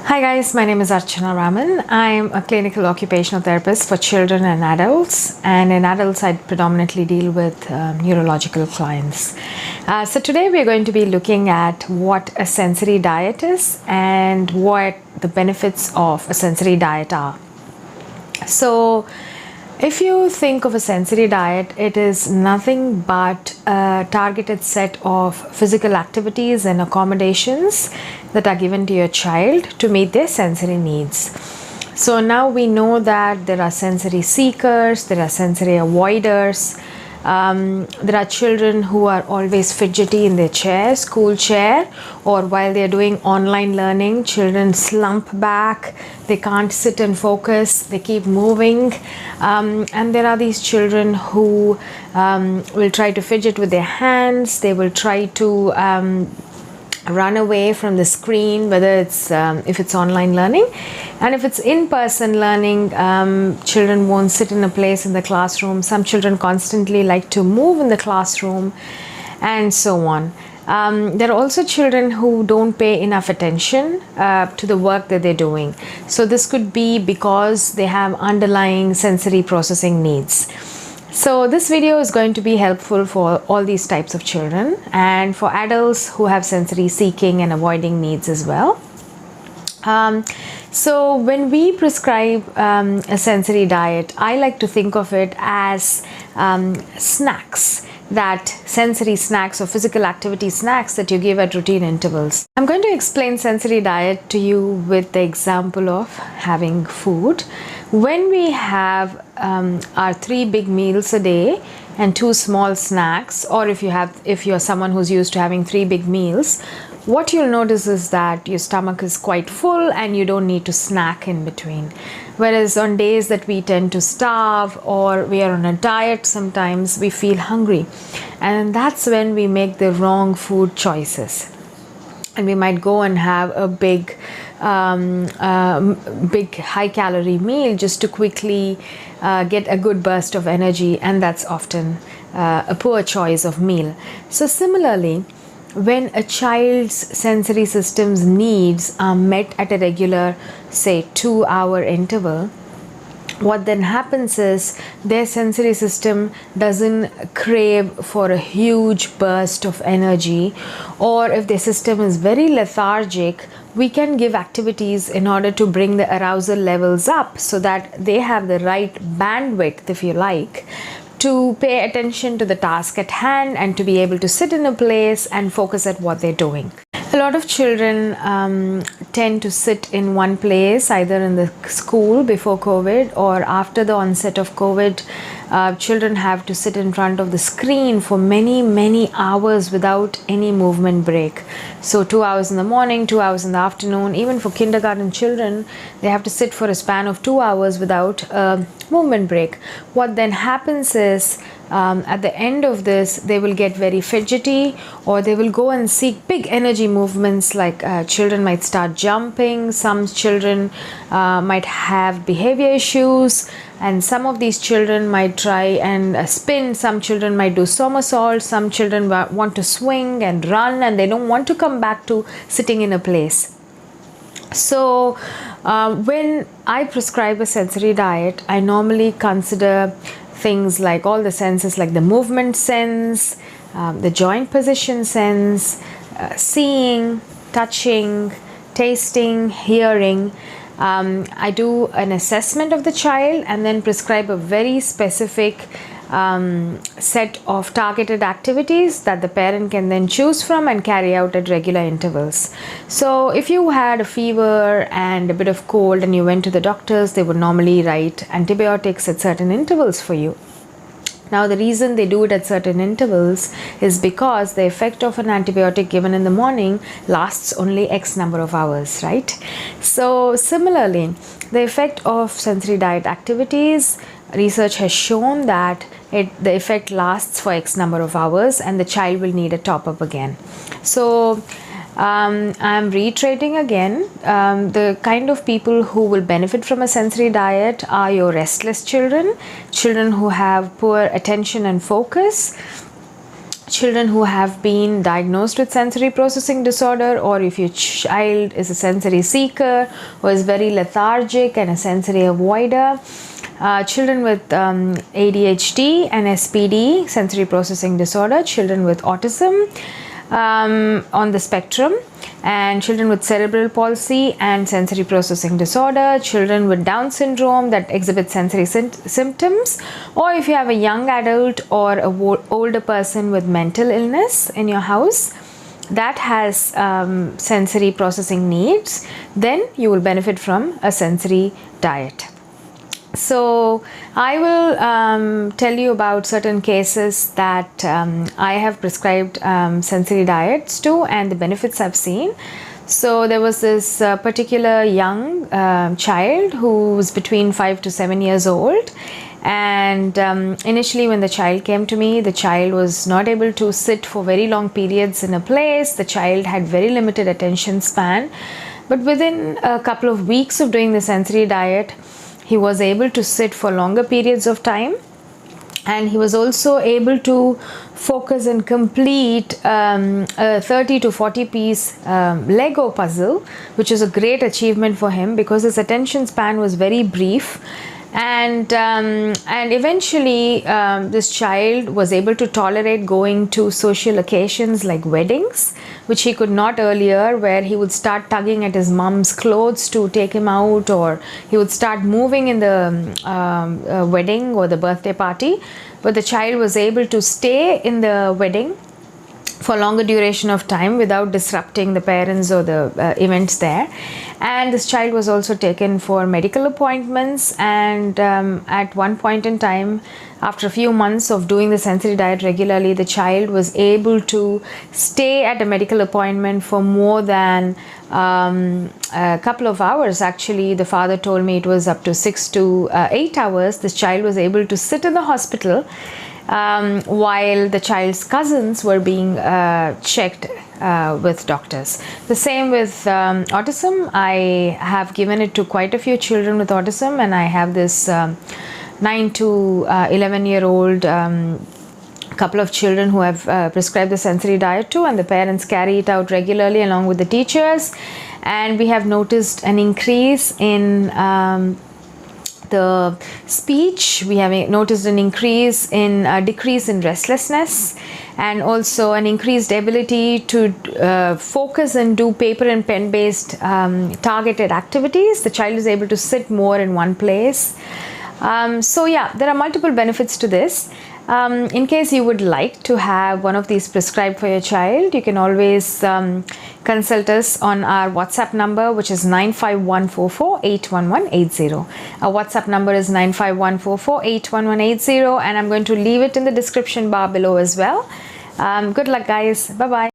Hi guys, my name is Archana Raman. I'm a clinical occupational therapist for children and adults, and in adults I predominantly deal with neurological clients. So today we're going to be looking at what a sensory diet is and what the benefits of a sensory diet are. So if you think of a sensory diet, it is nothing but a targeted set of physical activities and accommodations that are given to your child to meet their sensory needs. So now we know that there are sensory seekers, there are sensory avoiders. There are children who are always fidgety in their chair, school chair, or while they're doing online learning, children slump back, they can't sit and focus, they keep moving. And there are these children who will try to fidget with their hands, they will try to run away from the screen, whether it's if it's online learning, and if it's in-person learning, children won't sit in a place in the classroom. Some children constantly like to move in the classroom, and so on. There are also children who don't pay enough attention to the work that they're doing. So this could be because they have underlying sensory processing needs. So this video is going to be helpful for all these types of children and for adults who have sensory seeking and avoiding needs as well. So when we prescribe a sensory diet, I like to think of it as snacks, that sensory snacks or physical activity snacks that you give at routine intervals. I'm going to explain sensory diet to you with the example of having food. When we have our 3 big meals a day and 2 small snacks, or if you're someone who's used to having 3 big meals, what you'll notice is that your stomach is quite full and you don't need to snack in between. Whereas on days that we tend to starve or we are on a diet, sometimes we feel hungry, and that's when we make the wrong food choices. And we might go and have a big high-calorie meal just to quickly get a good burst of energy, and that's often a poor choice of meal. So similarly, when a child's sensory system's needs are met at a regular, say 2-hour interval, what then happens is their sensory system doesn't crave for a huge burst of energy, or if their system is very lethargic, we can give activities in order to bring the arousal levels up so that they have the right bandwidth, if you like, to pay attention to the task at hand and to be able to sit in a place and focus at what they're doing. A lot of children tend to sit in one place, either in the school before COVID or after the onset of COVID. Children have to sit in front of the screen for many hours without any movement break. So 2 hours in the morning, 2 hours in the afternoon. Even for kindergarten children, they have to sit for a span of 2 hours without a movement break. What then happens is at the end of this, they will get very fidgety, or they will go and seek big energy movements, like children might start jumping, some children might have behavior issues, and some of these children might try and spin, some children might do somersaults, some children want to swing and run, and they don't want to come back to sitting in a place. So when I prescribe a sensory diet, I normally consider things like all the senses, like the movement sense, the joint position sense, seeing, touching, tasting, hearing. I do an assessment of the child and then prescribe a very specific set of targeted activities that the parent can then choose from and carry out at regular intervals. So if you had a fever and a bit of cold and you went to the doctors, they would normally write antibiotics at certain intervals for you. Now, the reason they do it at certain intervals is because the effect of an antibiotic given in the morning lasts only X number of hours, right? So similarly, the effect of sensory diet activities, research has shown that the effect lasts for X number of hours and the child will need a top-up again. So I'm reiterating again, the kind of people who will benefit from a sensory diet are your restless children, children who have poor attention and focus, children who have been diagnosed with sensory processing disorder, or if your child is a sensory seeker or is very lethargic and a sensory avoider, children with ADHD and SPD, sensory processing disorder, children with autism on the spectrum, and children with cerebral palsy and sensory processing disorder, children with Down syndrome that exhibit sensory symptoms, or if you have a young adult or a older person with mental illness in your house that has sensory processing needs, then you will benefit from a sensory diet. So I will tell you about certain cases that I have prescribed sensory diets to and the benefits I've seen. So there was this particular young child who was between 5 to 7 years old, and initially when the child came to me, the child was not able to sit for very long periods in a place. The child had very limited attention span, but within a couple of weeks of doing the sensory diet, he was able to sit for longer periods of time, and he was also able to focus and complete a 30 to 40 piece Lego puzzle, which is a great achievement for him because his attention span was very brief. And eventually this child was able to tolerate going to social occasions like weddings, which he could not earlier, where he would start tugging at his mom's clothes to take him out, or he would start moving in the wedding or the birthday party. But the child was able to stay in the wedding for longer duration of time without disrupting the parents or the events there. And this child was also taken for medical appointments, and at one point in time, after a few months of doing the sensory diet regularly, the child was able to stay at a medical appointment for more than a couple of hours. Actually, the father told me it was up to 6 to 8 hours. This child was able to sit in the hospital while the child's cousins were being checked with doctors. The same with autism. I have given it to quite a few children with autism, and I have this 9 to 11-year-old couple of children who have prescribed the sensory diet to, and the parents carry it out regularly along with the teachers, and we have noticed an increase in the speech. We have noticed an increase in decrease in restlessness, and also an increased ability to focus and do paper and pen based targeted activities. The child is able to sit more in one place. So yeah, there are multiple benefits to this. In case you would like to have one of these prescribed for your child, you can always consult us on our WhatsApp number, which is 95144811180. Our WhatsApp number is 95144811180, and I'm going to leave it in the description bar below as well. Good luck, guys. Bye-bye.